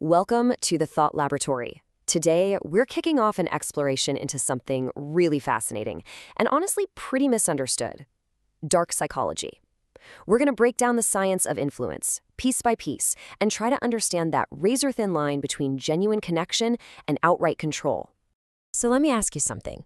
Welcome to the Thought Laboratory. Today, we're kicking off an exploration into something really fascinating and honestly pretty misunderstood: dark psychology. We're going to break down the science of influence, piece by piece, and try to understand that razor-thin line between genuine connection and outright control. So let me ask you something.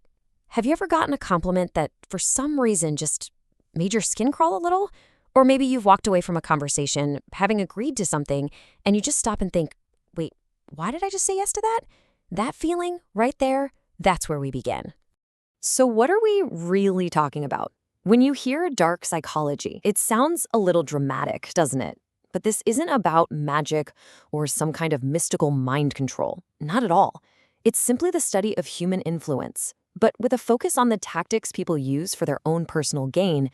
Have you ever gotten a compliment that, for some reason, just made your skin crawl a little? Or maybe you've walked away from a conversation, having agreed to something, and you just stop and think, wait, why did I just say yes to that? That feeling right there, that's where we begin. So what are we really talking about? When you hear dark psychology, it sounds a little dramatic, doesn't it? But this isn't about magic or some kind of mystical mind control. Not at all. It's simply the study of human influence, but with a focus on the tactics people use for their own personal gain,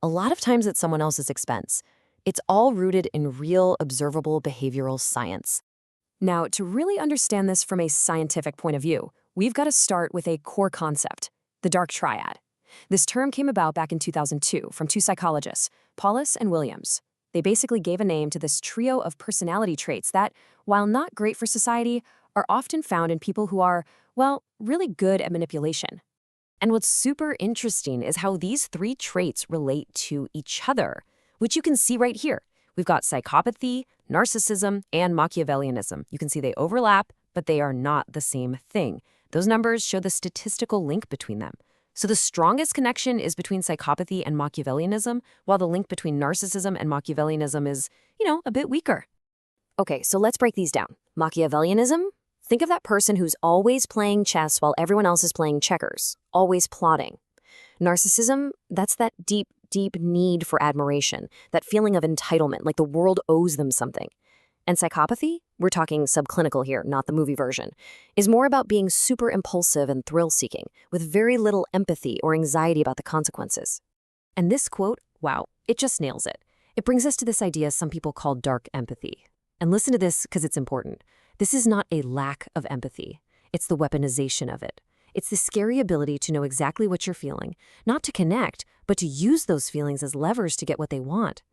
a lot of times at someone else's expense. It's all rooted in real, observable behavioral science. Now, to really understand this from a scientific point of view, we've got to start with a core concept: the dark triad. This term came about back in 2002 from two psychologists, Paulus and Williams. They basically gave a name to this trio of personality traits that, while not great for society, are often found in people who are, well, really good at manipulation. And what's super interesting is how these three traits relate to each other, which you can see right here. We've got psychopathy, narcissism, and Machiavellianism. You can see they overlap, but they are not the same thing. Those numbers show the statistical link between them. So the strongest connection is between psychopathy and Machiavellianism, while the link between narcissism and Machiavellianism is, a bit weaker. Okay, so let's break these down. Machiavellianism? Think of that person who's always playing chess while everyone else is playing checkers, always plotting. Narcissism, that's that deep need for admiration, that feeling of entitlement, like the world owes them something. And psychopathy, we're talking subclinical here, not the movie version, is more about being super impulsive and thrill-seeking, with very little empathy or anxiety about the consequences. And this quote, wow, it just nails it. It brings us to this idea some people call dark empathy. And listen to this because it's important. This is not a lack of empathy. It's the weaponization of it. It's the scary ability to know exactly what you're feeling, not to connect, but to use those feelings as levers to get what they want.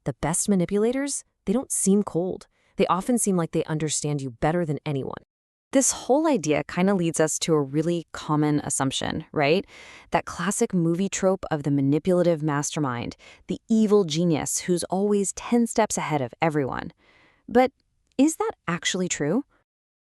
The best manipulators, they don't seem cold. They often seem like they understand you better than anyone. This whole idea kind of leads us to a really common assumption, right? That classic movie trope of the manipulative mastermind, the evil genius who's always 10 steps ahead of everyone. But is that actually true?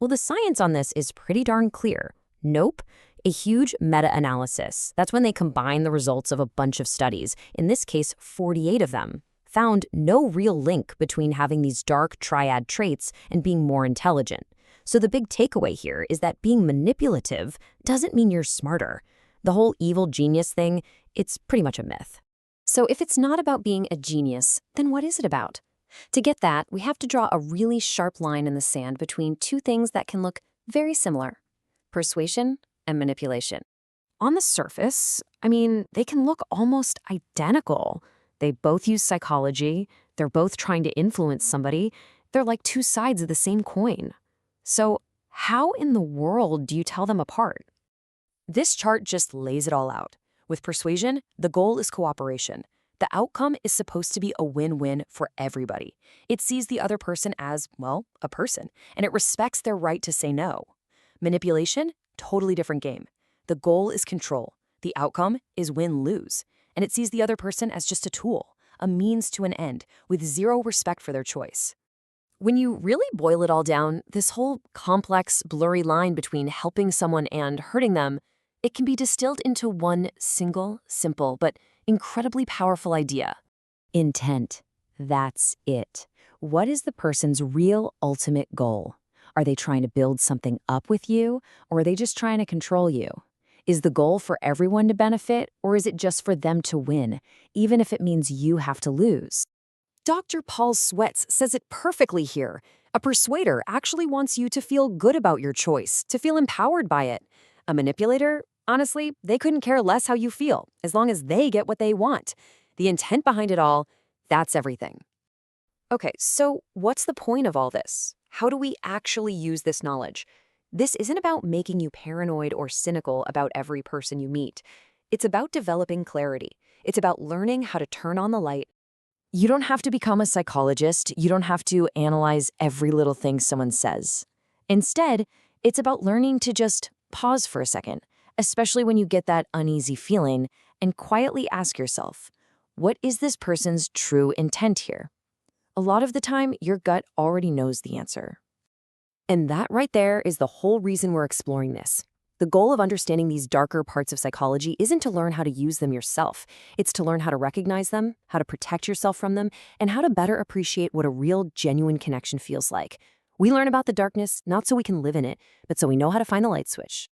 Well, the science on this is pretty darn clear. Nope. A huge meta-analysis, that's when they combine the results of a bunch of studies, in this case 48 of them, found no real link between having these dark triad traits and being more intelligent. So the big takeaway here is that being manipulative doesn't mean you're smarter. The whole evil genius thing, it's pretty much a myth. So if it's not about being a genius, then what is it about? To get that, we have to draw a really sharp line in the sand between two things that can look very similar: persuasion and manipulation. On the surface, they can look almost identical. They both use psychology. They're both trying to influence somebody. They're like two sides of the same coin. So how in the world do you tell them apart? This chart just lays it all out. With persuasion, the goal is cooperation. The outcome is supposed to be a win-win for everybody. It sees the other person as, well, a person, and it respects their right to say no. Manipulation? Totally different game. The goal is control. The outcome is win-lose. And it sees the other person as just a tool, a means to an end, with zero respect for their choice. When you really boil it all down, this whole complex, blurry line between helping someone and hurting them, it can be distilled into one single, simple, but incredibly powerful idea: intent. That's it. What is the person's real ultimate goal? Are they trying to build something up with you, or are they just trying to control you? Is the goal for everyone to benefit, or is it just for them to win, even if it means you have to lose? Dr. Paul Sweats says it perfectly here. A persuader actually wants you to feel good about your choice, to feel empowered by it. A manipulator, honestly, they couldn't care less how you feel, as long as they get what they want. The intent behind it all, that's everything. Okay, so what's the point of all this? How do we actually use this knowledge? This isn't about making you paranoid or cynical about every person you meet. It's about developing clarity. It's about learning how to turn on the light. You don't have to become a psychologist. You don't have to analyze every little thing someone says. Instead, it's about learning to just pause for a second, especially when you get that uneasy feeling, and quietly ask yourself, what is this person's true intent here? A lot of the time, your gut already knows the answer. And that right there is the whole reason we're exploring this. The goal of understanding these darker parts of psychology isn't to learn how to use them yourself. It's to learn how to recognize them, how to protect yourself from them, and how to better appreciate what a real, genuine connection feels like. We learn about the darkness not so we can live in it, but so we know how to find the light switch.